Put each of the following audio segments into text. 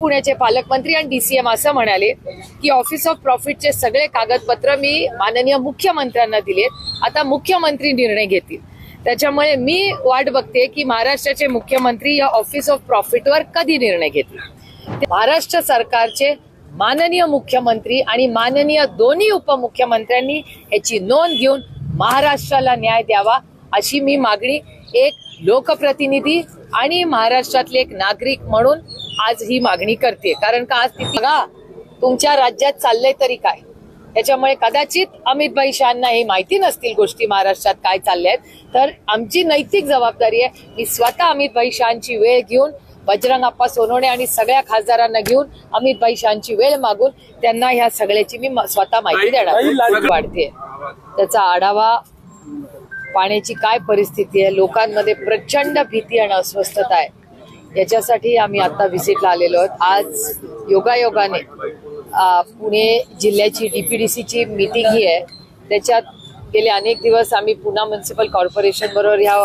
पुण्याचे पालकमंत्री आणि डीसीएम असं म्हणाले की ऑफिस ऑफ प्रॉफिटचे सगळे कागदपत्र मी माननीय मुख्यमंत्र्यांना दिलेत, आता मुख्यमंत्री निर्णय घेतील। त्याच्यामुळे मी वाट बघते की महाराष्ट्राचे मुख्यमंत्री या ऑफिस ऑफ प्रॉफिटवर कधी निर्णय घेतील। महाराष्ट्र सरकारचे माननीय मुख्यमंत्री आणि माननीय दोन्ही उपमुख्यमंत्र्यांनी याची नोंद घेऊन महाराष्ट्राला न्याय द्यावा अशी मी मागणी एक लोकप्रतिनिधी आणि महाराष्ट्रातले एक नागरिक म्हणून आज ही मागणी करते। कारण का आज बघा तुमच्या राज्यात चाललंय तरी काय, त्याच्यामुळे कदाचित अमित शहांना हे माहिती नसतील गोष्टी महाराष्ट्रात काय चालल्यात, तर आमची नैतिक जबाबदारी आहे मी स्वतः अमित शहांची वेळ घेऊन बजरंग अप्पा सोनवणे आणि सगळ्या खासदारांना घेऊन अमित शहांची वेळ मागून त्यांना ह्या सगळ्याची मी स्वतः माहिती देणार वाढते। त्याचा आढावा, पाण्याची काय परिस्थिती आहे, लोकांमध्ये प्रचंड भीती आणि अस्वस्थता आहे, याच्यासाठी आम्ही आता व्हिजिटला आलेलो आहोत। आज योगायोगाने पुणे जिल्ह्याची डीपीडीसीची मीटिंग ही आहे, त्याच्यात गेले अनेक दिवस आम्ही पुणे म्युनिसिपल कॉर्पोरेशन बरोबर ह्या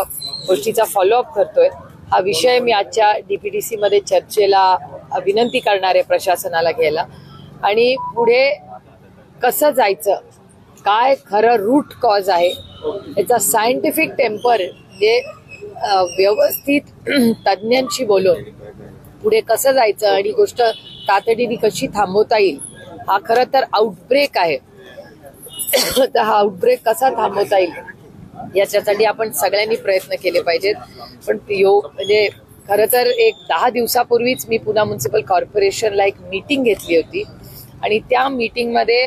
गोष्टीचा फॉलोअप करतोय। हा विषय मी आजच्या डीपीडीसी मध्ये चर्चेला विनंती करणार आहे प्रशासनाला घ्यायला, आणि पुढे कसं जायचं, काय खरं रूट कॉज आहे याचा सायंटिफिक टेम्पर जे व्यवस्थित तज्ञांशी बोलून पुढे कसं जायचं आणि गोष्ट तातडीने कशी थांबवता येईल, हा खरं तर आउटब्रेक आहे। तर हा आउटब्रेक कसा थांबवता येईल याच्यासाठी आपण सगळ्यांनी प्रयत्न केले पाहिजेत। पण म्हणजे खरं तर एक 10 दिवसापूर्वीच मी पुणे म्युनिसिपल कॉर्पोरेशनला एक मीटिंग घेतली होती आणि त्या मीटिंगमध्ये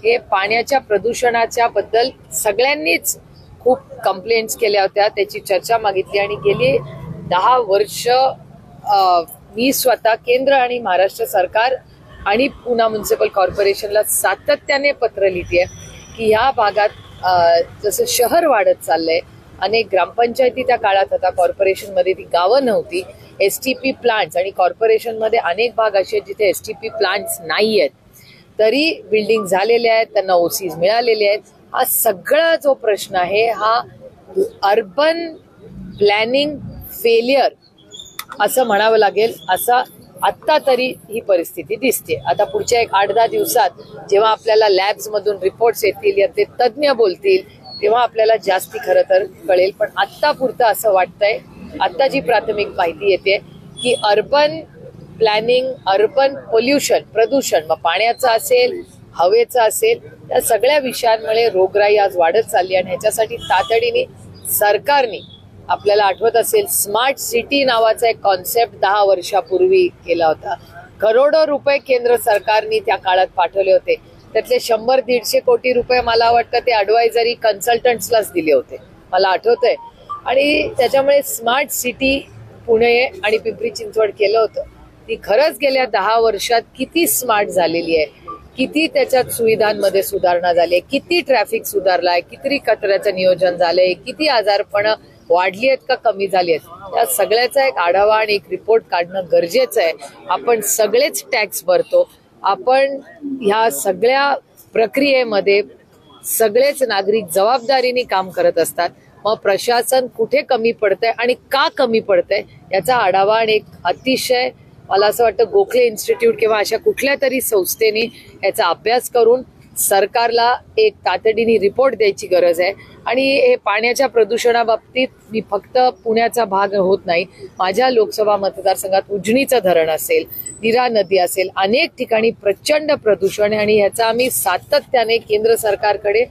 हे पाण्याच्या प्रदूषणाच्या बद्दल सगळ्यांनीच खूप कंप्लेंट्स केल्या होत्या, त्याची चर्चा मागितली आणि गेली 10 वर्ष मी स्वतः केंद्र आणि महाराष्ट्र सरकार आणि पुणे म्युनिसिपल कॉर्पोरेशनला सातत्याने पत्र लिहिते की ह्या भागात जसं शहर वाढत चाललंय, अनेक ग्रामपंचायती त्या काळात होता, कॉर्पोरेशनमध्ये ती गावं नव्हती, एसटीपी प्लांट्स आणि कॉर्पोरेशनमध्ये अनेक भाग असे आहेत जिथे एसटीपी प्लांट्स नाही आहेत, तरी बिल्डिंग झालेल्या आहेत, त्यांना ओसीज मिळालेले आहेत। हा सगळा जो प्रश्न आहे हा अर्बन प्लॅनिंग फेलियर असं म्हणावं लागेल, असं आत्ता तरी ही परिस्थिती दिसते। आता पुढच्या एक 8-10 दिवसात जेव्हा आपल्याला लॅब्स मधून रिपोर्ट्स येतील या ते तज्ज्ञ बोलतील तेव्हा आपल्याला जास्ती खरं तर कळेल। पण आत्ता पुरतं असं वाटतंय, आत्ता जी प्राथमिक माहिती येते की अर्बन प्लॅनिंग, अर्बन पोल्युशन, प्रदूषण, मग पाण्याचं असेल, हवेचं असेल, या सगळ्या विषयांमुळे रोगराई आज वाढत चालली आणि ह्याच्यासाठी तातडीने सरकारने, आपल्याला आठवत असेल स्मार्ट सिटी नावाचा एक कॉन्सेप्ट 10 वर्षापूर्वी केला होता, करोडो रुपये केंद्र सरकारने त्या काळात पाठवले होते, त्यातले 100-150 कोटी रुपये मला वाटतं ते ॲडवायझरी कन्सल्टंट्सलाच दिले होते, मला आठवतंय। आणि त्याच्यामुळे स्मार्ट सिटी पुणे आणि पिंपरी चिंचवड केलं होतं, ती खरंच गेल्या 10 वर्षात किती स्मार्ट झालेली आहे, किती त्याच्यात सुविधांमध्ये सुधारणा झाली आहे, किती ट्रॅफिक सुधारलाय, किती कचऱ्याचं नियोजन झालंय, किती आजारपण वाढली आहेत का कमी झाली आहेत, त्या सगळ्याचा एक आढावा आणि एक रिपोर्ट काढणं गरजेचं आहे। आपण सगळेच टॅक्स भरतो, आपण ह्या सगळ्या प्रक्रियेमध्ये सगळेच नागरिक जबाबदारीने काम करत असतात, मग प्रशासन कुठे कमी पडतंय आणि का कमी पडतंय याचा आढावा आणि एक अतिशय मला असं वाटतं गोखले इन्स्टिट्यूट किंवा अशा कुठल्या तरी संस्थेने याचा अभ्यास करून सरकारला एक तातडीने रिपोर्ट द्यायची गरज आहे। आणि हे पाण्याच्या प्रदूषणाबाबतीत मी फक्त पुण्याचा भाग होत नाही, माझ्या लोकसभा मतदारसंघात उजनीचं धरण असेल, नीरा नदी असेल, अनेक ठिकाणी प्रचंड प्रदूषण आहे आणि ह्याचा आम्ही सातत्याने केंद्र सरकारकडे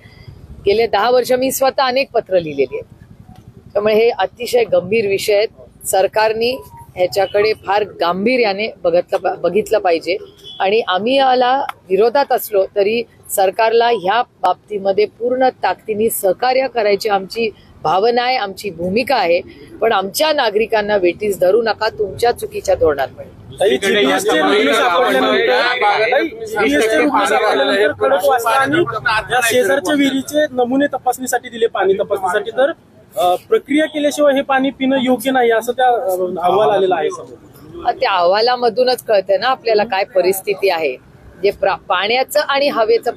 गेले 10 वर्ष मी स्वतः अनेक पत्र लिहिलेली आहेत। त्यामुळे हे अतिशय गंभीर विषय आहेत, सरकारने ह्याच्याकडे फार गांभीर्याने बघितलं पाहिजे आणि आम्ही याला विरोधात असलो तरी सरकारला ह्या बाबतीमध्ये पूर्ण ताकदीने सहकार्य करायची आमची भावना आहे, आमची भूमिका आहे। पण आमच्या नागरिकांना वेठीस धरू नका तुमच्या चुकीच्या धोरणांमुळे। शेजारच्या विहिरीचे नमुने तपासणीसाठी दिले, पाणी तपासणीसाठी, तर प्रक्रिया केल्याशिवाय हे पाणी पिणं योग्य नाही असं त्या अहवाल आलेला आहे समोर। त्या अहवालामधूनच कळतंय ना आपल्याला काय परिस्थिती आहे, जे पाण्याचं आणि हवेचं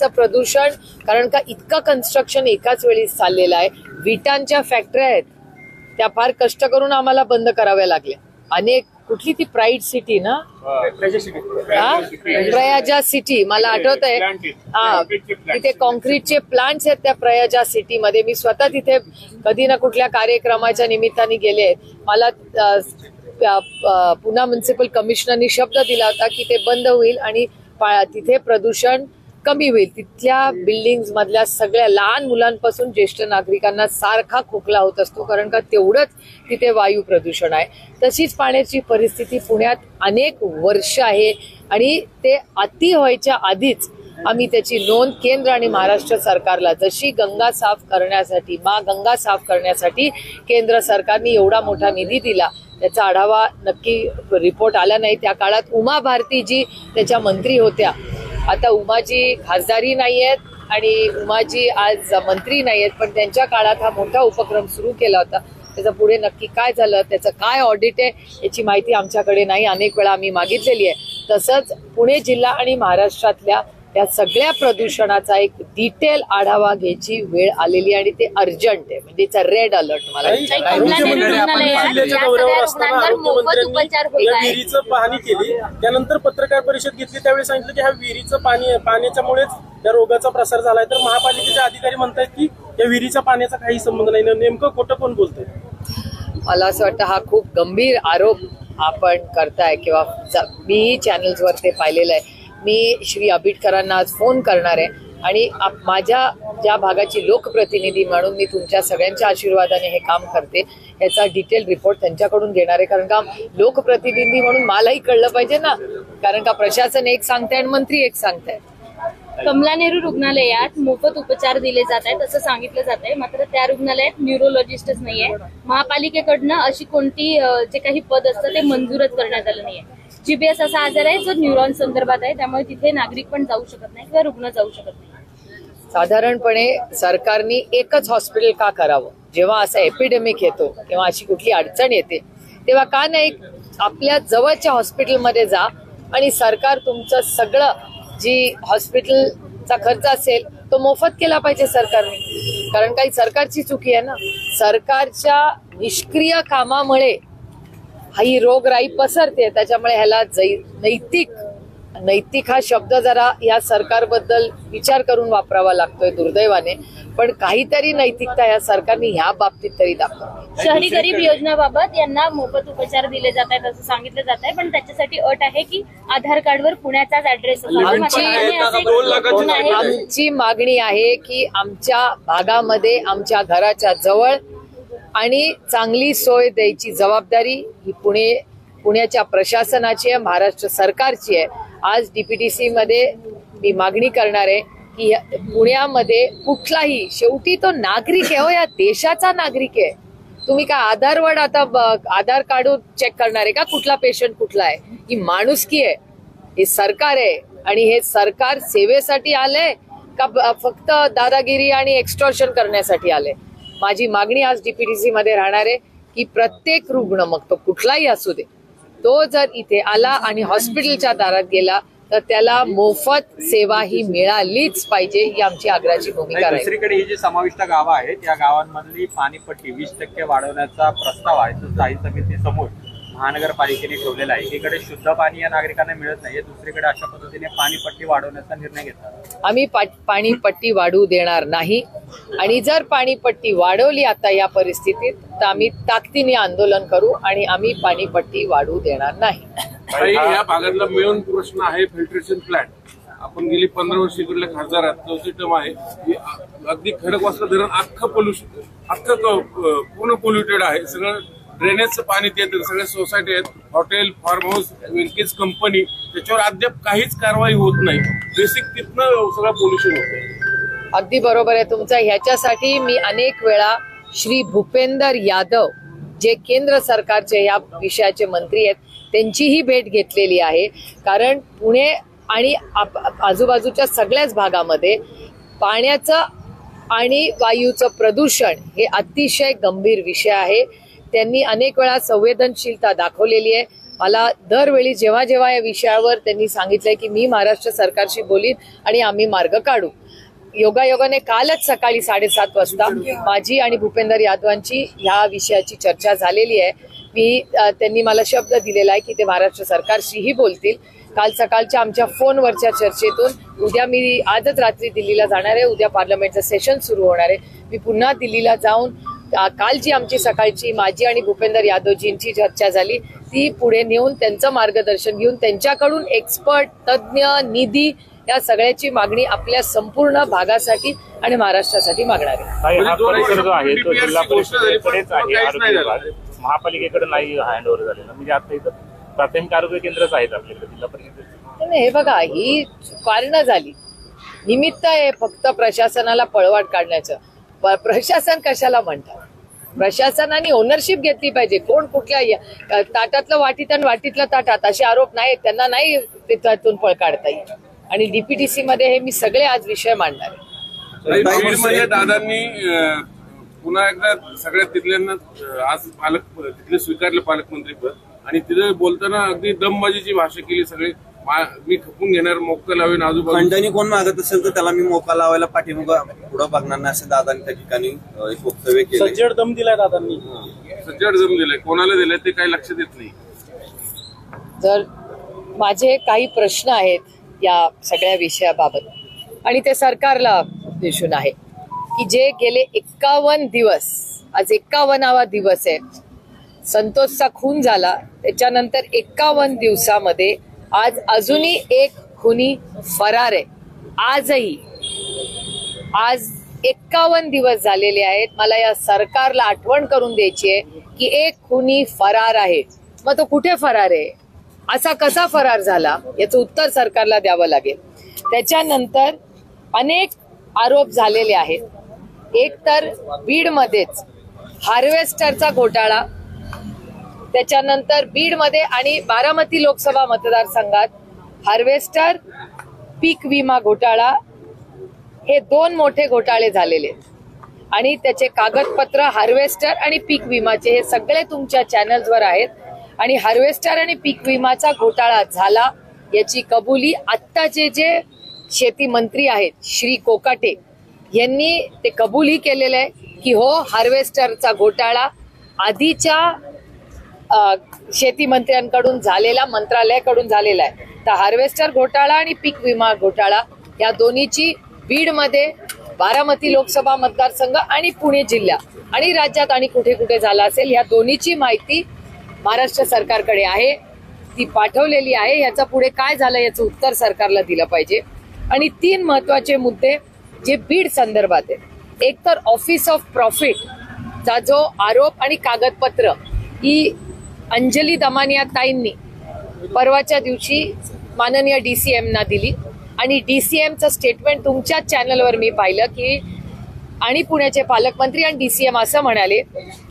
प्रदूषण कारण का इतकं कन्स्ट्रक्शन एकाच वेळी चाललेलं आहे, विटांच्या फॅक्टऱ्या आहेत त्या फार कष्ट करून आम्हाला बंद कराव्या लागल्या, अनेक कुठली ती प्राईड सिटी ना, प्रयाजा सिटी, मला आठवत आहे. हा, तिथे कॉन्क्रीटचे प्लांट्स आहेत त्या प्रयाजा सिटीमध्ये. मी स्वतः तिथे कधी ना कुठल्या कार्यक्रमाच्या निमित्ताने गेले. मला पुणे म्युनिसिपल कमिशनरनी शब्द दिला होता की ते बंद होईल आणि तिथे प्रदूषण कमी होईल. तिथल्या बिल्डिंग्स मधल्या सगळ्या लहान मुलांपासून ज्येष्ठ नागरिकांना सारखा खोकला होत असतो, कारण का तेवढंच तिथे वायू प्रदूषण आहे. तशीच पाण्याची परिस्थिती पुण्यात अनेक वर्ष आहे आणि ते अति व्हायच्या आधीच आम्ही त्याची नोंद केंद्र आणि महाराष्ट्र सरकारला, जशी गंगा साफ करण्यासाठी, गंगा साफ करण्यासाठी केंद्र सरकारने एवढा मोठा निधी दिला, त्याचा आढावा नक्की रिपोर्ट आला नाही. त्या काळात उमा भारतीजी त्याच्या मंत्री होत्या. आता उमाजी खासदारी नाहीयेत आणि उमाजी आज मंत्री नाहीयेत, पण त्यांच्या काळात हा मोठा उपक्रम सुरू केला होता. त्याचं पुढे नक्की काय झालं, त्याचं काय ऑडिट आहे याची माहिती आमच्याकडे नाही. अनेक वेळा आम्ही मागितलेली आहे. तसंच पुणे जिल्हा आणि महाराष्ट्रातल्या या सगळ्या प्रदूषणाचा एक डिटेल आढावा घ्यायची वेळ आलेली आहे आणि ते अर्जंट आहे. म्हणजे इट्स अ रेड अलर्ट. मला विहिरीचं पाहणी केली, त्यानंतर पत्रकार परिषद घेतली, त्यावेळी सांगितलं की ह्या विहिरीचं पाण्याच्यामुळेच त्या रोगाचा प्रसार झालाय. तर महापालिकेचे अधिकारी म्हणतायत की या विहिरीच्या पाण्याचा काही संबंध नाही. नेमकं खोटं कोण बोलतंय? मला असं वाटतं हा खूप गंभीर आरोप आपण करताय, किंवा मीही चॅनल्सवर ते पाहिलेलं आहे. मी श्री आबिटकरांना आज फोन करणार आहे आणि माझ्या ज्या भागाची लोकप्रतिनिधी म्हणून मी तुमच्या सगळ्यांच्या आशीर्वादाने हे काम करते, याचा डिटेल रिपोर्ट त्यांच्याकडून घेणार आहे. कारण का लोकप्रतिनिधी म्हणून मलाही कळलं पाहिजे ना, कारण का प्रशासन एक सांगताय आणि मंत्री एक सांगताय. कमला नेहरू रुग्णालयात मोफत उपचार दिले जात आहेत असं सांगितलं जात आहे, मात्र त्या रुग्णालयात न्यूरोलॉजिस्टच नाहीये. महापालिकेकडनं अशी कोणती जे काही पद असतं ते मंजूरच करण्यात आलं नाहीये. जीबीएस असा आजार आहे जो न्यूरॉन संदर्भात आहे, त्यामुळे तिथे नागरिक पण जाऊ शकत नाही किंवा रुग्ण जाऊ शकत नाही. साधारणपणे सरकारने एकच हॉस्पिटल का करावं? जेव्हा असा एपिडेमिक येतो किंवा अशी कुठली अडचण येते तेव्हा का नाही आपल्या जवळच्या हॉस्पिटलमध्ये जा आणि सरकार तुमचं सगळं जी हॉस्पिटलचा खर्च असेल तो मोफत केला पाहिजे सरकारने. कारण काही सरकारची चुकी आहे ना. सरकारच्या निष्क्रिय कामामुळे ही रोगराई पसरते. त्याच्यामुळे ह्याला नैतिक हा शब्द जरा या सरकारबद्दल विचार करून वापरावा लागतोय दुर्दैवाने, पण काहीतरी नैतिकता या सरकारने ह्या बाबतीत तरी दाखवली. शहरी गरीब योजनेबाबत यांना मोफत उपचार दिले जात आहेत असं सांगितलं जात आहे, पण त्याच्यासाठी अट आहे की आधार कार्डवर पुण्याचाच ऍड्रेस आमची मागणी आहे की आमच्या भागामध्ये आमच्या घराच्या जवळ आणि चांगली सोय द्यायची जबाबदारी ही पुण्याच्या प्रशासनाची आहे, महाराष्ट्र सरकारची आहे. आज डीपीटीसी मध्ये मी मागणी करणार आहे की पुण्यामध्ये कुठलाही, शेवटी तो नागरिक आहे हो, या देशाचा नागरिक आहे. तुम्ही काय आधारवर आता आधार काढून चेक करणार आहे का कुठला पेशंट कुठला आहे? ही माणुसकी आहे, हे सरकार आहे आणि हे सरकार सेवेसाठी आलंय का फक्त दादागिरी आणि एक्स्टॉर्शन करण्यासाठी आलंय? माझी मागणी आज डीपीटीसी मध्ये राहणार आहे की प्रत्येक रुग्ण, मग तो कुठलाही असू दे, तो जर इथे आला आणि हॉस्पिटलच्या दारात गेला तर त्याला मोफत सेवा ही मिळालीच पाहिजे, ही आमची आग्रहाची भूमिका आहे. दुसरीकडे ही जी समाविष्ट गावं आहेत या गावांमधली पाणीपट्टी 20% वाढवण्याचा प्रस्ताव आहे तो स्थायी समितीसमोर महानगरपालिकेने ठेवलेला आहे. एकीकडे शुद्ध पाणी या नागरिकांना मिळत नाही, दुसरीकडे अशा पद्धतीने पाणीपट्टी वाढवण्याचा निर्णय घेतला. आम्ही पाणीपट्टी वाढवू देणार नाही आणि जर पाणीपट्टी वाढवली आता या परिस्थितीत तर आम्ही ताकदीने आंदोलन करू आणि आम्ही पाणीपट्टी वाढवू देणार नाही. या भागातला मेन प्रश्न आहे फिल्ट्रेशन प्लांट. आपण गेली 15 वर्ष इकडल्या खासदारात चौथी टर्म आहे, अगदी खडकवासला धरण अख्खं पूर्ण पोल्युटेड आहे. सगळं ड्रेनेजचं पाणी ते सगळ्या सोसायटी आहेत, हॉटेल, फार्म हाऊस, वेलकेज कंपनी, त्याच्यावर अद्याप काहीच कारवाई होत नाही. बेसिक तिथनं सगळं पोल्युशन होतं. अगदी बरोबर आहे तुमचं. ह्याच्यासाठी मी अनेक वेळा श्री भूपेंदर यादव जे केंद्र सरकारचे या विषयाचे मंत्री आहेत त्यांचीही भेट घेतलेली आहे. कारण पुणे आणि आजूबाजूच्या सगळ्याच भागामध्ये पाण्याचं आणि वायूचं प्रदूषण हे अतिशय गंभीर विषय आहे. त्यांनी अनेक वेळा संवेदनशीलता दाखवलेली आहे. मला दरवेळी जेव्हा जेव्हा या विषयावर त्यांनी सांगितलंय की मी महाराष्ट्र सरकारशी बोलीन आणि आम्ही मार्ग काढू. योगायोगाने कालच सकाळी 7:30 वाजता माझी आणि भूपेंदर यादवांची ह्या विषयाची चर्चा झालेली आहे. त्यांनी मला शब्द दिलेला आहे की ते महाराष्ट्र सरकारशीही बोलतील. काल सकाळच्या आमच्या फोनवरच्या चर्चेतून उद्या मी आजच रात्री दिल्लीला जाणार आहे. उद्या पार्लमेंटचं सेशन सुरू होणार आहे. मी पुन्हा दिल्लीला जाऊन काल जी आमची सकाळची माझी आणि भूपेंद्र यादवजींची चर्चा झाली ती पुढे नेऊन त्यांचं मार्गदर्शन घेऊन त्यांच्याकडून एक्सपर्ट, तज्ज्ञ, निधी या सगळ्याची मागणी आपल्या संपूर्ण भागासाठी आणि महाराष्ट्रासाठी मागणार आहे. हा परिसर जो आहे तो जिल्हा परिषदेकडेच आहे, आरोग्य विभाग महापालिकेकडे नाही हँडओव्हर झालेला. म्हणजे आता इथं प्राथमिक आरोग्य केंद्रच आहेत आपल्याकडे जिल्हा परिषदेचे. हे बघा, ही कारणं झाली, निमित्त आहे फक्त प्रशासनाला पळवाट काढण्याचं. प्रशासन कशाला म्हणतात? प्रशासनाने ओनरशिप घेतली पाहिजे. कोण कुठल्या ताटातलं वाटीत आणि वाटीतलं ताटात असे आरोप नाहीत, त्यांना नाही त्यातून पळ काढता येईल. आणि डीपीटीसी मध्ये हे मी सगळे आज विषय मांडणार आहे. बीडमध्ये दादांनी पुन्हा एकदा सगळ्या तिथल्यांना आज तिथले स्वीकारलं पालकमंत्रीपद आणि तिथे बोलताना अगदी दमबाजीची भाषा केली. सगळे मी खपून घेणार, मोक्का लावेन, आजूबाजू खंडणी कोण मागत असेल तर त्याला मी मोका लावायला पाठीमागं पुढं बघणार नाही असं दादांनी त्या ठिकाणी एक वक्तव्य केलं. सज्जड दम दिलाय दादांनी. सज्जड दम दिलाय. कोणाला दिलाय ते काही लक्षात येत नाही. जर माझे काही प्रश्न आहेत या सगळ्या विषयाबाबत आणि ते सरकारला दिसून आहे की जे गेले 51 दिवस, आज 51वा दिवस आहे, संतोषचा खून झाला त्याच्यानंतर 51 दिवसामध्ये आज अजूनही एक खुनी फरार आहे. आजही आज 51 दिवस झालेले आहेत. मला या सरकारला आठवण करून द्यायची आहे की एक खुनी फरार आहे. मग तो कुठे फरार आहे? असा कसा फरार झाला याचं उत्तर सरकारला द्यावं लागेल. त्याच्यानंतर अनेक आरोप झालेले आहेत. एक तर बीडमध्येच हार्वेस्टरचा घोटाळा, त्याच्यानंतर बीडमध्ये आणि बारामती लोकसभा मतदारसंघात हार्वेस्टर, पीक विमा घोटाळा, हे 2 मोठे घोटाळे झालेले आणि त्याचे कागदपत्र हार्वेस्टर आणि पीक विमाचे हे सगळे तुमच्या चॅनल्सवर आहेत. आणि हार्वेस्टर आणि पीक विमाचा घोटाळा झाला याची कबुली आत्ताचे जे शेती मंत्री आहेत श्री कोकाटे यांनी ते कबूलही केलेलं आहे की हो, हार्वेस्टरचा घोटाळा आधीच्या शेती मंत्र्यांकडून झालेला, मंत्रालयाकडून झालेला आहे. तर हार्वेस्टर घोटाळा आणि पीक विमा घोटाळा या दोन्हीची बीडमध्ये, बारामती लोकसभा मतदारसंघ आणि पुणे जिल्हा आणि राज्यात आणि कुठे कुठे झाला असेल, या दोन्हीची माहिती महाराष्ट्र सरकारकडे आहे, ती पाठवलेली आहे. याचा पुढे काय झालं याचं उत्तर सरकारला दिलं पाहिजे. आणि 3 महत्वाचे मुद्दे जे बीड संदर्भात आहेत. एक तर ऑफिस ऑफ प्रॉफिट चा जो आरोप आणि कागदपत्र ही अंजली दमानिया ताईंनी परवाच्या दिवशी माननीय DCM ना दिली आणि DCMचं स्टेटमेंट तुमच्या चॅनलवर मी पाहिलं की आणि पुण्याचे पालकमंत्री आणि DCM असं म्हणाले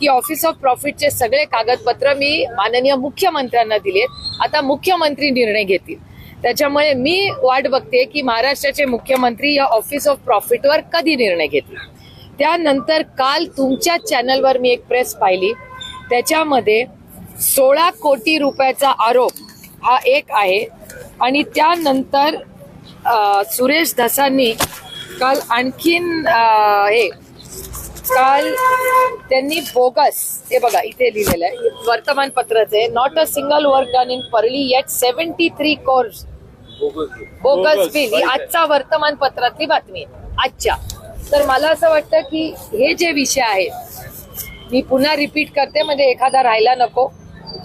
की ऑफिस ऑफ प्रॉफिटचे सगळे कागदपत्र मी माननीय मुख्यमंत्र्यांना दिलेत, आता मुख्यमंत्री निर्णय घेतील. त्याच्यामुळे मी वाट बघते की महाराष्ट्राचे मुख्यमंत्री या ऑफिस ऑफ प्रॉफिटवर कधी निर्णय घेतील. त्यानंतर काल तुमच्या चॅनलवर मी एक प्रेस पाहिली, त्याच्यामध्ये 16 कोटी रुपयाचा आरोप हा एक आहे आणि त्यानंतर सुरेश धसांनी काल आणखीन काल त्यांनी बोगस, हे बघा इथे लिहिलेलं आहे वर्तमानपत्राचं आहे, not a single work done in परली येट 73 कोर्स बोगस बिल. ही आजच्या वर्तमानपत्रातली बातमी आहे आजच्या. तर मला असं वाटतं की हे जे विषय आहेत मी पुन्हा रिपीट करते म्हणजे एखादा राहायला नको.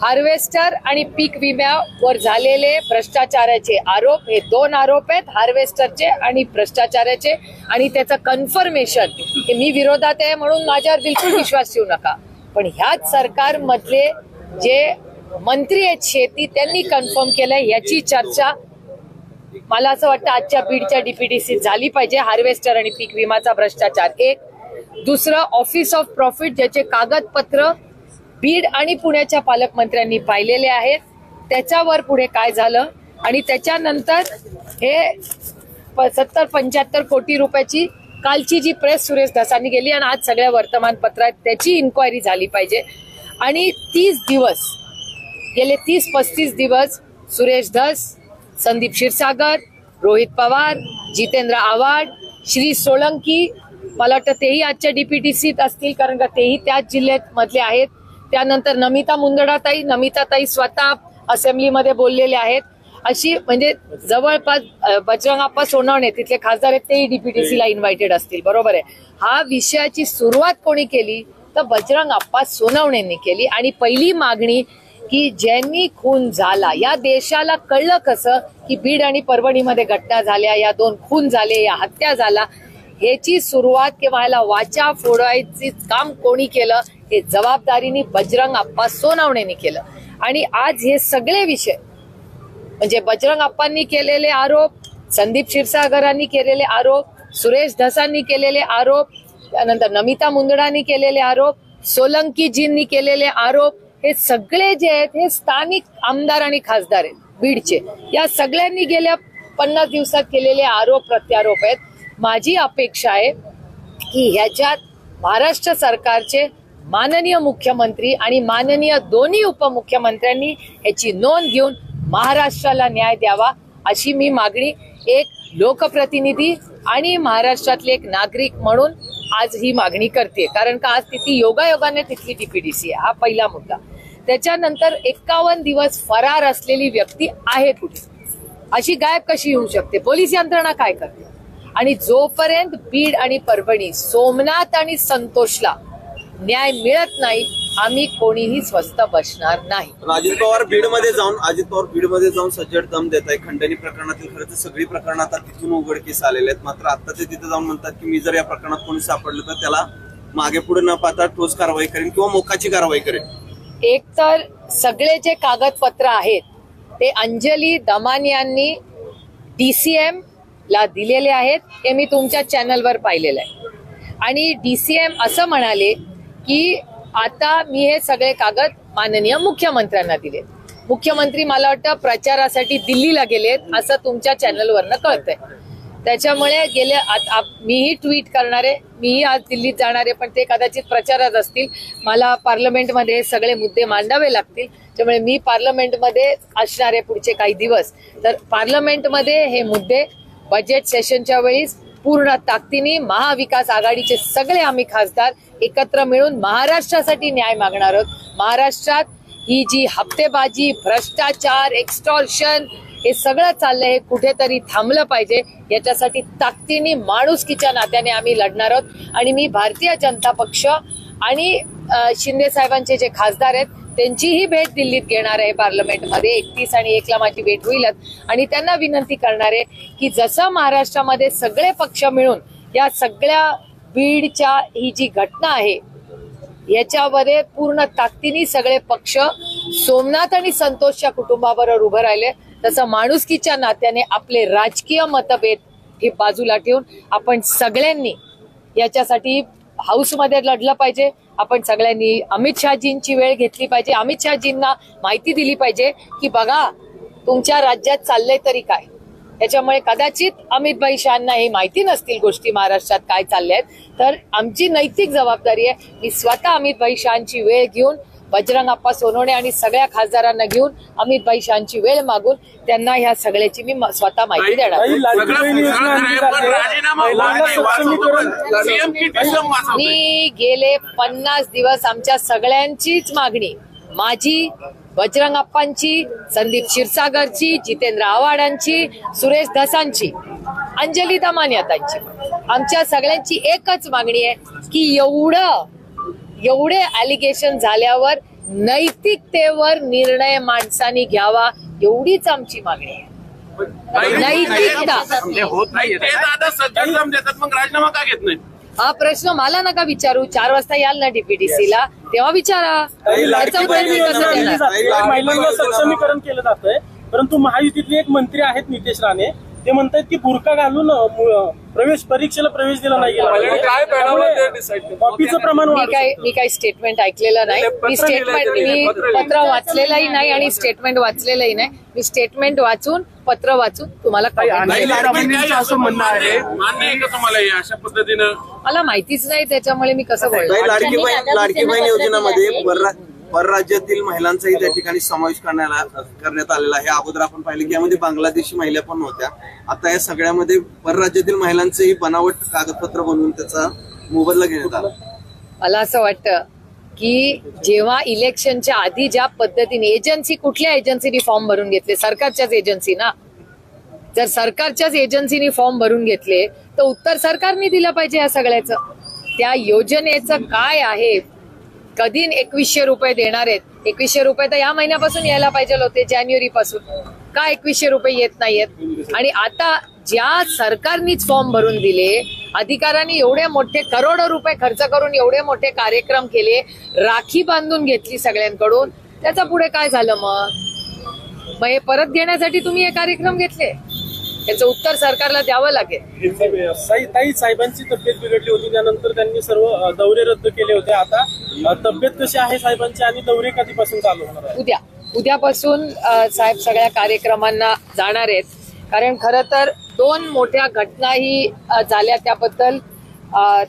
हार्वेस्टर आणि पीक विम्यावर झालेले भ्रष्टाचाराचे आरोप, हे 2 आरोप आहेत, हार्वेस्टरचे आणि भ्रष्टाचाराचे. आणि त्याचं कन्फर्मेशन की मी विरोधात आहे म्हणून माझ्यावर बिलकुल विश्वास ठेवू नका, पण ह्याच सरकारमधले जे मंत्री आहेत शेती त्यांनी कन्फर्म केलंय याची चर्चा मला असं वाटतं आजच्या बीडच्या DPTC झाली पाहिजे. हार्वेस्टर आणि पीक विमाचा भ्रष्टाचार एक. दुसरं ऑफिस ऑफ प्रॉफिट ज्याचे कागदपत्र बीड आणि पुण्याच्या पालकमंत्र्यांनी पाहिलेले आहेत, त्याच्यावर पुढे काय झालं. आणि त्याच्यानंतर हे 70-75 कोटी रुपयाची कालची जी प्रेस सुरेश धसांनी गेली आणि आज सगळ्या वर्तमानपत्रात त्याची इन्क्वायरी झाली पाहिजे. आणि 30 दिवस गेले 30-35 दिवस सुरेश धस, संदीप क्षीरसागर, रोहित पवार, जितेंद्र आव्हाड, श्री सोळंकी, मला वाटतं तेही आजच्या DPTCत असतील कारण का तेही त्याच जिल्ह्यात मधले आहेत. त्यानंतर नमिताताई स्वतः असेंब्लीमध्ये बोललेले आहेत. अशी म्हणजे जवळपास बजरंग अप्पा सोनवणे तिथले खासदार आहेत, तेही डीपीटीसीला इन्व्हायटेड असतील. बरोबर आहे. हा विषयाची सुरुवात कोणी केली तर बजरंग अप्पा सोनवणेंनी केली. आणि पहिली मागणी की ज्यांनी खून झाला, या देशाला कळलं कसं की बीड आणि परभणीमध्ये घटना झाल्या, या 2 खून झाले, या हत्या झाला, ह्याची सुरुवात किंवा ह्याला वाचा फोडायची काम कोणी केलं, हे जबाबदारीने बजरंग अप्पा सोनवणेंनी केलं. आणि आज हे सगळे विषय म्हणजे बजरंग अप्पांनी केलेले आरोप, संदीप क्षीरसागरांनी केलेले आरोप, सुरेश धसांनी केलेले आरोप, त्यानंतर नमिता मुंदडांनी केलेले आरोप, सोलंकीजींनी केलेले आरोप, हे सगळे जे आहेत हे स्थानिक आमदार आणि खासदार आहेत बीडचे. या सगळ्यांनी गेल्या 50 दिवसात केलेले आरोप प्रत्यारोप आहेत. माझी अपेक्षा आहे की ह्याच्यात महाराष्ट्र सरकारचे माननीय मुख्यमंत्री आणि माननीय दोन्ही उपमुख्यमंत्र्यांनी ह्याची नोंद घेऊन महाराष्ट्राला न्याय द्यावा, अशी मी मागणी एक लोकप्रतिनिधी आणि महाराष्ट्रातले एक नागरिक म्हणून आज ही मागणी करते. कारण का आज तिथे योगायोगाने तिथली डीपीडीसी आहे. हा पहिला मुद्दा. त्याच्यानंतर 51 दिवस फरार असलेली व्यक्ती आहे कुठे, अशी गायब कशी होऊ शकते, पोलीस यंत्रणा काय करते. आणि जोपर्यंत बीड आणि परभणी, सोमनाथ आणि संतोषला न्याय मिळत नाही, आम्ही कोणीही स्वस्थ बसणार नाही. अजित पवार बीडमध्ये जाऊन सज्जड दम देत आहे. खंडणी प्रकरणातील खरं तर सगळी प्रकरणं आता तिथून उघडकीस आलेले आहेत. मात्र आता ते तिथे जाऊन म्हणतात की मी जर या प्रकरणात कोणी सापडलं तर त्याला मागे पुढे न पाहता ठोस कारवाई करेन किंवा मोकाची कारवाई करेन. एक तर सगळे जे कागदपत्र आहेत ते अंजली दमान यांनी DCM ला दिलेले आहेत. हे मी तुमच्या चॅनलवर पाहिलेलं आहे. आणि DCM असं म्हणाले की आता मी हे सगळे कागद माननीय मुख्यमंत्र्यांना दिले. मुख्यमंत्री मला वाटतं प्रचारासाठी दिल्लीला गेलेत असं तुमच्या चॅनलवरनं कळतंय. त्याच्यामुळे मीही ट्विट करणारे, मीही आज दिल्लीत जाणारे, पण ते कदाचित प्रचारात असतील. मला पार्लमेंटमध्ये हे सगळे मुद्दे मांडावे लागतील. त्यामुळे मी पार्लमेंटमध्ये असणारे पुढचे काही दिवस. तर पार्लमेंटमध्ये हे मुद्दे बजेट सेशनच्या वेळीच पूर्ण ताकदीने महाविकास आघाडीचे सगळे आम्ही खासदार एकत्र मिळून महाराष्ट्रासाठी न्याय मागणार आहोत. महाराष्ट्रात ही जी हप्तेबाजी, भ्रष्टाचार, एक्स्टॉर्शन हे सगळं चाललंय, हे कुठेतरी थांबलं पाहिजे. याच्यासाठी ताकदीने माणुसकीच्या नात्याने आम्ही लढणार आहोत. आणि मी भारतीय जनता पक्ष आणि शिंदे साहेबांचे जे खासदार आहेत त्यांचीही भेट दिल्लीत घेणार आहे पार्लमेंटमध्ये. 31 आणि 1ला माझी भेट होईलच. आणि त्यांना विनंती करणार आहे की जसं महाराष्ट्रामध्ये सगळे पक्ष मिळून या सगळ्या बीडच्या ही जी घटना आहे याच्यामध्ये पूर्ण ताकदीने सगळे पक्ष सोमनाथ आणि संतोषच्या कुटुंबाबरोबर उभं राहिले, तसं माणुसकीच्या नात्याने आपले राजकीय मतभेद हे बाजूला ठेवून आपण सगळ्यांनी याच्यासाठी हाऊसमध्ये लढलं पाहिजे. आपण सगळ्यांनी अमित शहाजींची वेळ घेतली पाहिजे. अमित शहाजींना माहिती दिली पाहिजे की बघा तुमच्या राज्यात चाललंय तरी काय. त्याच्यामुळे कदाचित अमितभाई शहांना हे माहिती नसतील गोष्टी महाराष्ट्रात काय चालल्या आहेत. तर आमची नैतिक जबाबदारी आहे. मी स्वतः अमितभाई शहांची वेळ घेऊन, बजरंग अप्पा सोनवणे आणि सगळ्या खासदारांना घेऊन अमितभाई शहांची वेळ मागून त्यांना ह्या सगळ्याची मी स्वतः माहिती देणार. मी गेले 50 दिवस आमच्या सगळ्यांचीच मागणी, माझी, बजरंग अप्पांची, संदीप क्षीरसागरची, जितेंद्र आव्हाडांची, सुरेश धसांची, अंजली दमानियातांची, आमच्या सगळ्यांची एकच मागणी आहे की एवढे अलिगेशन झाल्यावर नैतिकतेवर निर्णय माणसांनी घ्यावा, एवढीच आमची मागणी आहे. नैतिकता. मग राजीनामा का घेत नाही? हा प्रश्न मला नका विचारू. 4 वाजता याल ना डीपीडीसीला, तेव्हा विचारा. त्याचं उत्तर मी कसं देणार? महिलांना सक्षमीकरण केलं जातंय, परंतु महायुतीतले एक मंत्री आहेत नितेश राणे, ते म्हणतात की बुरका घालून परीक्षेला प्रवेश दिला नाही गेला, कॉपीचं प्रमाण. मी काही स्टेटमेंट ऐकलेलं नाही. मी पत्र वाचलेलंही नाही आणि स्टेटमेंट वाचलेलंही नाही. मी स्टेटमेंट वाचून, पत्र वाचून तुम्हाला असं म्हणणं आहे. मान्य आहे का तुम्हाला अशा पद्धतीनं? मला माहितीच नाही, त्याच्यामुळे मी कसं बोलणार. लाडकी बहीण योजनेमध्ये परराज्यातील महिलांचाही त्या ठिकाणी समावेश करण्यात आलेला आहे. अगोदर आपण पाहिलं की यामध्ये बांगलादेशी महिला पण होत्या. आता या सगळ्यामध्ये परराज्यातील महिलांचंही बनावट कागदपत्र बनवून त्याचा मोबदला घेण्यात आला. मला असं वाटतं की जेव्हा इलेक्शनच्या आधी ज्या पद्धतीने एजन्सी, कुठल्या एजन्सीनी फॉर्म भरून घेतले? सरकारच्याच एजन्सी ना. जर सरकारच्याच एजन्सीनी फॉर्म भरून घेतले तर उत्तर सरकारने दिलं पाहिजे या सगळ्याचं. त्या योजनेचं काय आहे, कधी 2100 रुपये देणार आहेत? 2100 रुपये तर या महिन्यापासून यायला पाहिजे होते, जानेवारी पासून. का 2100 रुपये येत नाहीयेत? आणि आता ज्या सरकारनीच फॉर्म भरून दिले, अधिकाऱ्यांनी एवढे मोठे करोडो रुपये खर्च करून एवढे मोठे कार्यक्रम केले, राखी बांधून घेतली सगळ्यांकडून, त्याचा पुढे काय झालं? मग हे परत घेण्यासाठी तुम्ही हे कार्यक्रम घेतले, याचं उत्तर सरकारला द्यावं लागेल. ताई, साहेबांची तब्येत बिघडली होती, त्यानंतर त्यांनी सर्व दौरे रद्द केले होते. आता तब्येत कशी आहे साहेबांची आणि दौरे कधीपासून चालू होणार आहे? उद्यापासून साहेब सगळ्या कार्यक्रमांना जाणार आहेत. कारण खरं तर 2 मोठ्या घटनाही झाल्या, त्याबद्दल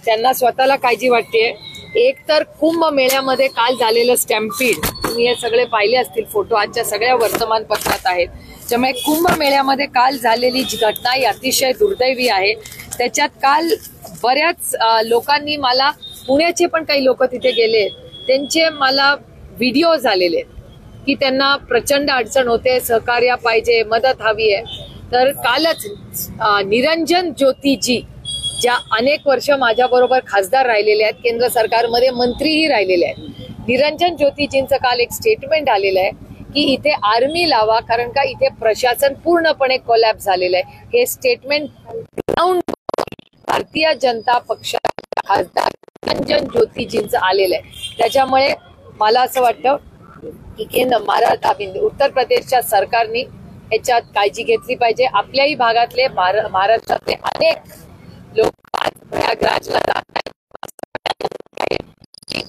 त्यांना स्वतःला काळजी वाटते. एक तर कुंभमेळ्यामध्ये काल झालेलं स्टॅम्पीड, तुम्ही हे सगळे पाहिले असतील फोटो, आजच्या सगळ्या वर्तमानपत्रात आहेत. त्यामुळे कुंभमेळ्यामध्ये काल झालेली जी घटना ही अतिशय दुर्दैवी आहे. त्याच्यात काल बऱ्याच लोकांनी मला, पुण्याचे पण काही लोक तिथे गेले, त्यांचे मला व्हिडिओज आलेले की त्यांना प्रचंड अडचण होते, सहकार्य पाहिजे, मदत हवी आहे. तर कालच निरंजन ज्योतिजी, ज्या अनेक वर्ष माझ्याबरोबर खासदार राहिलेले आहेत, केंद्र सरकारमध्ये मंत्रीही राहिलेले आहेत, निरंजन ज्योतिजींचं काल एक स्टेटमेंट आलेलं आहे की इथे आर्मी लावा, कारण का इथे प्रशासन पूर्णपणे कोलॅप्स झालेलं आहे. हे स्टेटमेंट भारतीय जनता पक्षाच्या खासदार निरंजन ज्योतिजींचं आलेलं आहे. त्याच्यामुळे मला असं वाटतं की उत्तर प्रदेशच्या सरकारने याच्यात काळजी घेतली पाहिजे. आपल्याही भागातले, महाराष्ट्रातले अनेक लोक प्रयागराजला जात आहेत,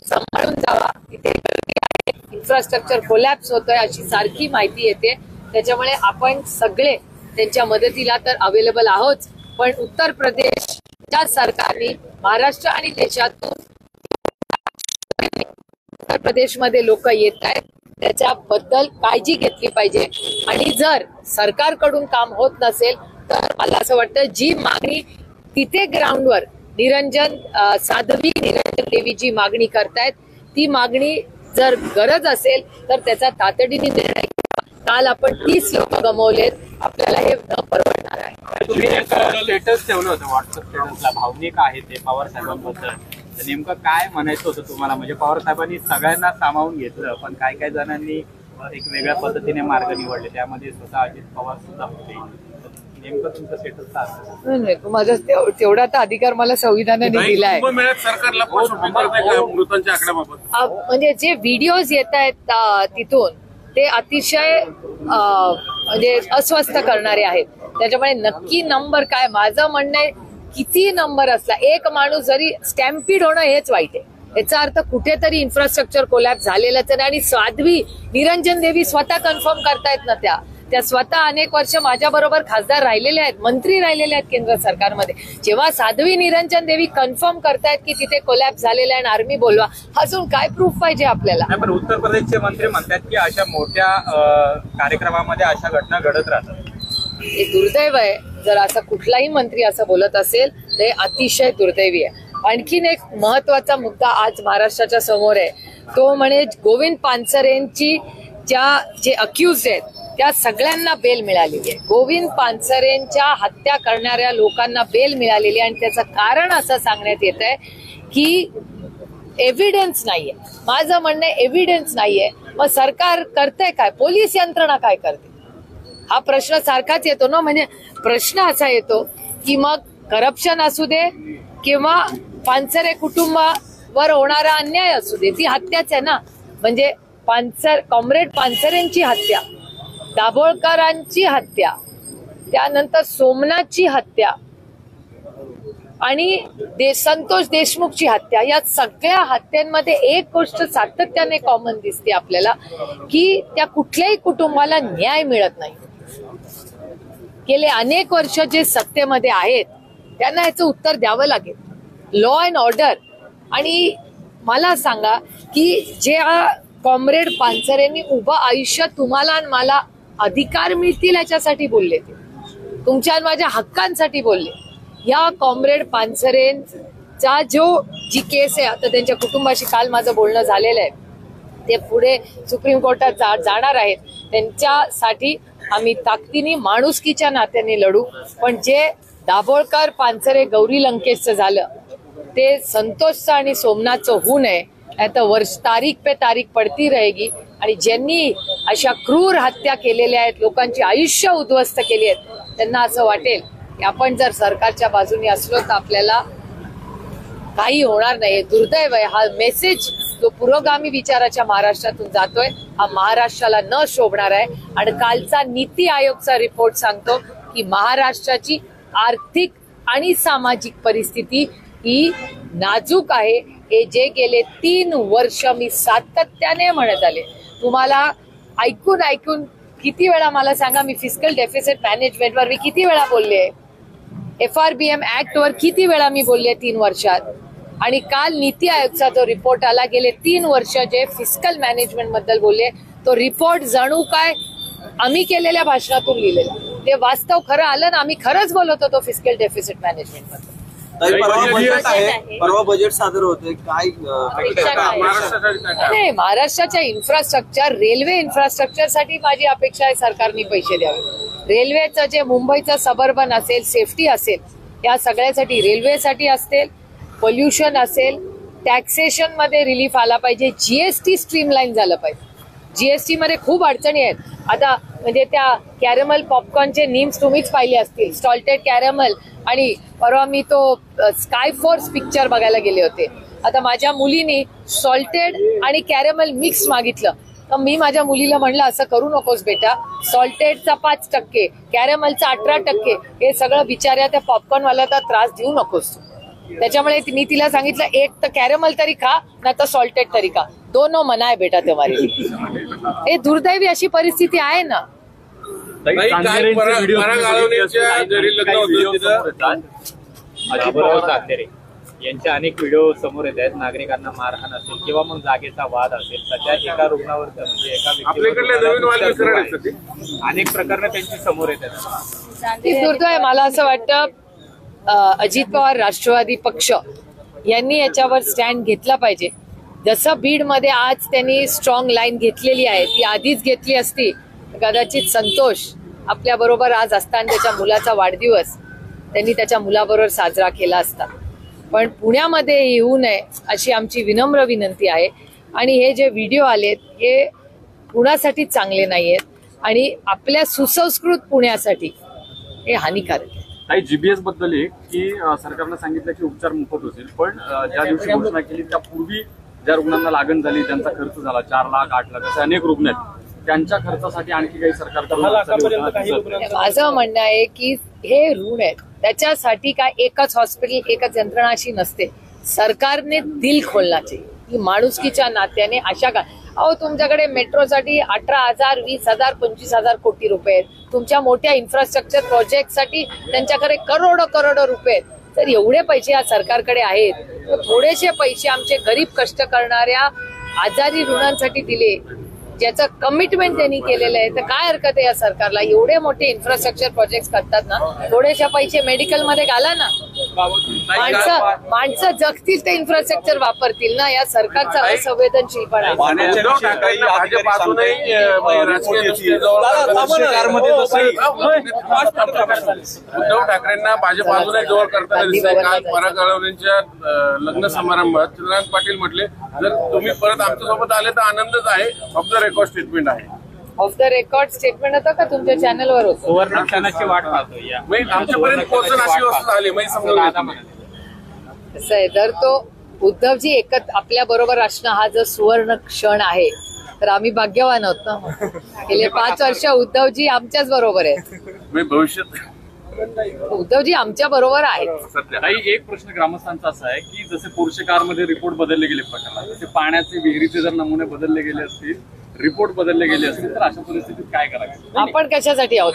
सांभाळून जावा, इथे गर्दी आहे, इन्फ्रास्ट्रक्चर कोलॅप्स होतोय अशी सारखी माहिती येते. त्याच्यामुळे आपण सगळे त्यांच्या मदतीला तर अवेलेबल आहोत, पण उत्तर प्रदेशच्या सरकारने महाराष्ट्र आणि देशातून उत्तर प्रदेशमध्ये लोक येत आहेत, त्याच्याबद्दल काळजी घेतली पाहिजे. आणि जर सरकारकडून काम होत नसेल तर मला असं वाटतं जी मागणी तिथे ग्राउंडवर साध्वी निरंजन देवी जी मागणी करतायत, ती मागणी जर गरज असेल तर त्याचा तातडीने निर्णय. काल आपण 30 लोक गमावलेत, आपल्याला हे न परवडणार आहे. तुम्ही एक स्टेटस ठेवलं होतं व्हॉट्सअप स्टेटसला, भावनिक आहे ते पवार साहेबांबद्दल, तर नेमकं काय म्हणायचं होतं तुम्हाला? म्हणजे पवार साहेबांनी सगळ्यांना सामावून घेतलं, पण काही काही जणांनी एक वेगळ्या पद्धतीने मार्ग निवडले, त्यामध्ये स्वतः अजित पवार सुद्धा होते. नेमकं तुमचं स्टेटस काय? नाही, माझा तेवढा तर अधिकार मला संविधानाने दिलाय. सरकारला मृतांच्या आकड्याबाबत म्हणजे जे व्हिडिओज येत आहेत तिथून ते अतिशय म्हणजे अस्वस्थ करणारे आहेत. त्याच्यामुळे नक्की नंबर काय, माझं म्हणणं आहे किती नंबर असला, एक माणूस जरी स्टॅम्पीड होणं हेच वाईट आहे. याचा अर्थ कुठेतरी इन्फ्रास्ट्रक्चर कोलॅप्स झालेलंच आहे. आणि साध्वी निरंजन देवी स्वतः कन्फर्म करतायत ना, त्या स्वतः अनेक वर्ष माझ्या बरोबर खासदार राहिलेले आहेत, मंत्री राहिलेले आहेत केंद्र सरकारमध्ये. जेव्हा साध्वी निरंजन देवी कन्फर्म करतायत की तिथे कोलॅप्स झालेला आहे आणि आर्मी बोलवा, अजून काय प्रूफ पाहिजे आपल्याला? पण उत्तर प्रदेशचे मंत्री म्हणतात की अशा मोठ्या कार्यक्रमामध्ये अशा घटना घडत राहतात. हे दुर्दैव आहे. जर असा कुठलाही मंत्री असं बोलत असेल तर हे अतिशय दुर्दैवी आहे. आणखीन एक महत्वाचा मुद्दा आज महाराष्ट्राच्या समोर आहे, तो म्हणजे गोविंद पानसरेंची जे अक्युज आहेत त्या सगळ्यांना बेल मिळालेली आहे. गोविंद पानसरेंच्या हत्या करणाऱ्या लोकांना बेल मिळालेली आहे. आणि त्याचं कारण असं सांगण्यात येत आहे की एव्हिडन्स नाहीये. माझं म्हणणं एव्हिडन्स नाहीये, मग सरकार करतंय काय, पोलीस यंत्रणा काय करते, हा प्रश्न सारखाच येतो ना. म्हणजे प्रश्न असा येतो की मग करप्शन असू दे किंवा पानसरे कुटुंबावर होणारा अन्याय असू दे, ती हत्याच आहे ना. म्हणजे कॉम्रेड पानसरेंची हत्या, दाभोळकरांची हत्या, त्यानंतर सोमनाथची हत्या आणि संतोष देशमुखची हत्या, या सगळ्या हत्यांमध्ये एक गोष्ट सातत्याने कॉमन दिसते आपल्याला की त्या कुठल्याही कुटुंबाला न्याय मिळत नाही. गेले अनेक वर्ष जे सत्तेमध्ये आहेत त्यांना याचं उत्तर द्यावं लागेल. Law and order. आणि मला सांगा की ज्या कॉम्रेड पानसरेंनी उभं आयुष्य तुम्हाला आणि मला अधिकार मिळतील याच्यासाठी बोलले, ते तुमच्या माझ्या हक्कांसाठी बोलले. या कॉम्रेड पानसरेंचा जो जी केस आहे आता त्यांच्या कुटुंबाशी काल माझं बोलणं झालेलं आहे, ते पुढे सुप्रीम कोर्टात जाणार आहेत. त्यांच्यासाठी आम्ही ताकदीने माणुसकीच्या नात्याने लढू. पण जे दाभोळकर, पानसरे, गौरी लंकेशचं झालं ते संतोषचं आणि सोमनाथचं होऊ नये. आता वर्ष तारीख पे तारीख पडती रहेगी. आणि ज्यांनी अशा क्रूर हत्या केलेल्या आहेत, लोकांची आयुष्य उद्ध्वस्त केली आहेत, त्यांना असं वाटेल की आपण जर सरकारच्या बाजूने असलो तर आपल्याला काही होणार नाही. दुर्दैव आहे. हा मेसेज जो पुरोगामी विचाराच्या महाराष्ट्रातून जातोय हा महाराष्ट्राला न शोभणार आहे. आणि कालचा नीती आयोगचा रिपोर्ट सांगतो की महाराष्ट्राची आर्थिक आणि सामाजिक परिस्थिती ही नाजूक आहे. हे जे गेले 3 वर्ष मी सातत्याने म्हणत आले. तुम्हाला ऐकून ऐकून किती वेळा मला सांगा, मी फिस्कल डेफिसिट मॅनेजमेंटवर मी किती वेळा बोलले, FRBM ऍक्ट वर किती वेळा मी बोलले 3 वर्षात. आणि काल नीती आयोगचा जो रिपोर्ट आला, गेले 3 वर्ष जे फिस्कल मॅनेजमेंट बद्दल बोलले, तो रिपोर्ट जणू काय आम्ही केलेल्या भाषणातून लिहिलेला. ते वास्तव खरं आलं ना. आम्ही खरंच बोलत होतो फिस्कल डेफिसिट मॅनेजमेंट बद्दल. परवा बजेट सादर होतंय, काय नाही, महाराष्ट्राच्या इन्फ्रास्ट्रक्चर, रेल्वे इन्फ्रास्ट्रक्चर साठी माझी अपेक्षा आहे सरकारने पैसे द्यावे. रेल्वेचं जे मुंबईचं सबर्बन असेल, सेफ्टी असेल, या सगळ्यासाठी रेल्वेसाठी असतील, पोल्युशन असेल, टॅक्सेशन मध्ये रिलीफ आला पाहिजे, GST स्ट्रीमलाईन झालं पाहिजे. GST मध्ये खूप अडचणी आहेत. आता म्हणजे त्या कॅरमल पॉपकॉर्नचे नीम्स तुम्हीच पाहिले असतील, सॉल्टेड कॅरमल. आणि परवा मी तो स्काय फोर्स पिक्चर बघायला गेले होते. आता माझ्या मुलीनी सॉल्टेड आणि कॅरमल मिक्स मागितलं, तर मी माझ्या मुलीला म्हणलं असं करू नकोस बेटा, सॉल्टेडचा 5%, कॅरमलचा 18%, हे सगळं बिचाऱ्या त्या पॉपकॉर्नवाल्याला त्रास देऊ नकोस. त्याच्यामुळे मी तिला सांगितलं, एक तर कॅरमल तरी खा, नाही तर सॉल्टेड तरी खा, दोनों मना आहे बेटा तुम्हारी. हे दुर्दैवी अशी परिस्थिती आहे ना. अजितभाऊ सातेरे यांचे अनेक व्हिडिओ समोर येत आहेत. नागरिकांना मारहाण असेल किंवा मग जागेचा वाद असेल, सध्या एका रुग्णावर म्हणजे एका व्यक्तीवर अनेक प्रकरणं त्यांची समोर येत आहेत. दुर्दैव. मला असं वाटतं अजित पवार राष्ट्रवादी पक्ष यांनी याच्यावर स्टँड घेतला पाहिजे. जसं बीडमध्ये आज त्यांनी स्ट्रॉंग लाईन घेतलेली आहे, ती आधीच घेतली असती कदाचित संतोष आपल्या बरोबर आज असताना त्याच्या मुलाचा वाढदिवस त्यांनी त्याच्या मुलाबरोबर साजरा केला असता. पण पुण्यामध्ये येऊ नये अशी आमची विनम्र विनंती आहे. आणि हे जे व्हिडिओ आलेत हे पुण्यासाठी चांगले नाहीयेत आणि आपल्या सुसंस्कृत पुण्यासाठी हे हानिकारक आहे. काही GBS बद्दल एक की सरकारनं सांगितलं की उपचार मोफत होतील, पण ज्या दिवशी घोषणा केली त्यापूर्वी ज्या रुग्णांना लागण झाली त्यांचा खर्च झाला 4 लाख 8 लाख असे अनेक रुग्ण आहेत, त्यांच्या खर्चासाठी आणखी काही सरकारकडून. माझं म्हणणं आहे की हे ऋण आहेत, त्याच्यासाठी काय एकच हॉस्पिटल एकच यंत्रणा अशी नसते. सरकारने दिल खोलण्याची की माणुसकीच्या नात्याने अशा काय. अहो तुमच्याकडे मेट्रोसाठी 18,000, 20,000, 25,000 कोटी रुपये आहेत. तुमच्या मोठ्या इन्फ्रास्ट्रक्चर प्रोजेक्टसाठी त्यांच्याकडे करोडो रुपये आहेत. तर एवढे पैसे या सरकारकडे आहेत, तर थोडेसे पैसे आमचे गरीब कष्ट करणाऱ्या आजारी रुग्णांसाठी दिले, ज्याचं कमिटमेंट त्यांनी केलेलं आहे, तर काय हरकत आहे या सरकारला. एवढे मोठे इन्फ्रास्ट्रक्चर प्रोजेक्ट करतात ना, थोडेसे पैसे मेडिकल मध्ये घाला ना. माणसं जगतील ते इन्फ्रास्ट्रक्चर वापरतील ना. या सरकारचा असंवेदनशीलपणा. उद्धव ठाकरेंना भाजप बाजूने जवळ करताना दिसतंय. काल पराग आळवणेंच्या लग्न समारंभात चंद्रकांत पाटील म्हटले, जर तुम्ही परत आमच्यासोबत आले तर आनंदच आहे. ऑफ द रेकॉर्ड स्टेटमेंट आहे. ऑफ द रेकॉर्ड स्टेटमेंट होतं का तुमच्या चॅनलवर होतं? सुवर्ण क्षणाची वाट पाहतोय. आमच्यापर्यंत पोहोचून अशी वस्तू झाली माहिती समजलं. कसं आहे, जर तो उद्धवजी एकत्र आपल्या बरोबर असणं हा जर सुवर्ण क्षण आहे तर आम्ही भाग्यवान आहोत ना. गेले 5 वर्ष उद्धवजी आमच्याच बरोबर आहेत. भविष्यात उद्धवजी आमच्या बरोबर आहेत. काही एक प्रश्न ग्रामस्थांचा असा आहे की जसे पोर्शे कारमध्ये रिपोर्ट बदलले गेले प्रकरणात, जसे पाण्याचे विहिरीचे जर नमुने बदलले गेले असतील, रिपोर्ट बदलले गेले असतील, तर अशा परिस्थितीत काय करावे? आपण कशासाठी आहोत?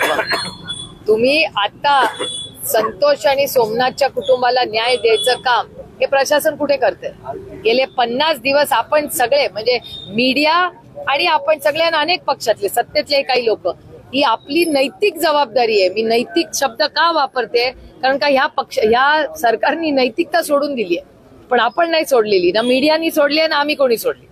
तुम्ही आता संतोष आणि सोमनाथच्या कुटुंबाला न्याय द्यायचं काम हे प्रशासन कुठे करते? गेले 50 दिवस आपण सगळे म्हणजे मीडिया आणि आपण सगळ्यांना अनेक पक्षातले सत्तेतले काही लोक, ही आपली नैतिक जबाबदारी आहे. मी नैतिक शब्द का वापरते? कारण का ह्या सरकारनी नैतिकता सोडून दिली आहे. पण आपण नाही सोडलेली, ना मीडियानी सोडली ना आम्ही कोणी सोडली.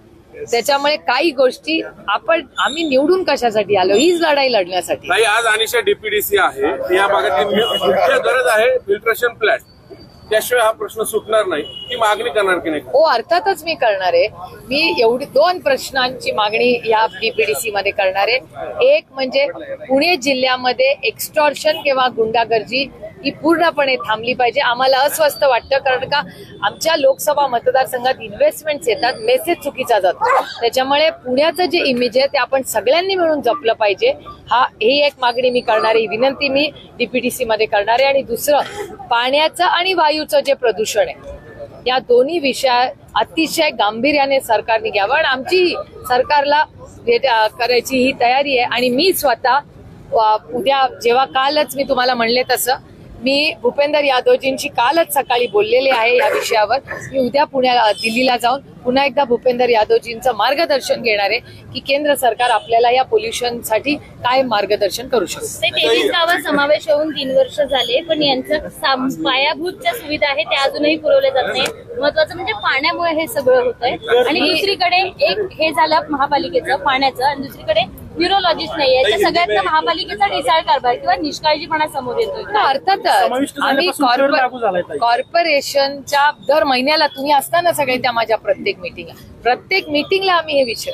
त्याच्यामुळे काही गोष्टी आम्ही निवडून कशासाठी आलो, हीच लढाई लढण्यासाठी. नाही, आज अनिशा डीपीडीसी आहे, या भागातली मुख्य गरज आहे फिल्ट्रेशन प्लॅन्ट, त्याशिवाय हा प्रश्न सुटणार नाही. ती मागणी करणार की नाही? हो, अर्थातच मी करणार आहे. मी एवढी 2 प्रश्नांची मागणी या डीपीडीसी मध्ये करणार आहे. एक म्हणजे पुणे जिल्ह्यामध्ये एक्स्टॉर्शन किंवा गुंडागर्दी ही पूर्णपणे थांबली पाहिजे. आम्हाला अस्वस्थ वाटतं, कारण का आमच्या लोकसभा मतदारसंघात इन्व्हेस्टमेंट येतात, मेसेज चुकीचा जातो. त्याच्यामुळे पुण्याचं जे इमेज आहे ते आपण सगळ्यांनी मिळून जपलं पाहिजे. ही एक मागणी मी करणार आहे, विनंती मी डीपीडीसी मध्ये करणार आहे. आणि दुसरं, पाण्याचं आणि वायूचं जे प्रदूषण आहे, या दोन्ही विषय अतिशय गांभीर्याने सरकारने घ्यावं. आणि आमची सरकारला करायची ही तयारी आहे. आणि मी स्वतः उद्या, जेव्हा कालच मी तुम्हाला म्हणले तसं, मी भूपेंदर यादवजींशी कालच सकाळी बोललेले आहे या विषयावर. मी उद्या दिल्लीला जाऊन पुन्हा एकदा भूपेंदर यादवजींचं मार्गदर्शन घेणार आहे की केंद्र सरकार आपल्याला या पोल्युशनसाठी काय मार्गदर्शन करू शकतं. ते 23 गावात समावेश होऊन 3 वर्ष झाले, पण यांचं पायाभूत ज्या सुविधा आहेत त्या अजूनही पुरवल्या जात नाही. महत्वाचं म्हणजे पाण्यामुळे हे सगळं होतंय. आणि दुसरीकडे एक हे झालं महापालिकेचं पाण्याचं, आणि दुसरीकडे न्यूरोलॉजिस्ट नाही. याच्या सगळ्यात महापालिकेचा ढिसाळ कारभार किंवा निष्काळजीपणा समोर येतोय. अर्थातच आम्ही कॉर्पोरेशनच्या दर महिन्याला, तुम्ही असताना सगळे त्या माझ्या प्रत्येक मिटिंगला आम्ही हे विषय,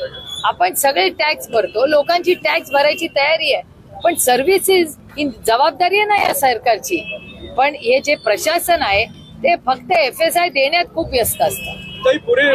आपण सगळे टॅक्स भरतो, लोकांची टॅक्स भरायची तयारी आहे, पण सर्व्हिसेस ही जबाबदारी आहे ना या सरकारची. पण हे जे प्रशासन आहे ते फक्त FSI देण्यात खूप व्यस्त असतं. पुढे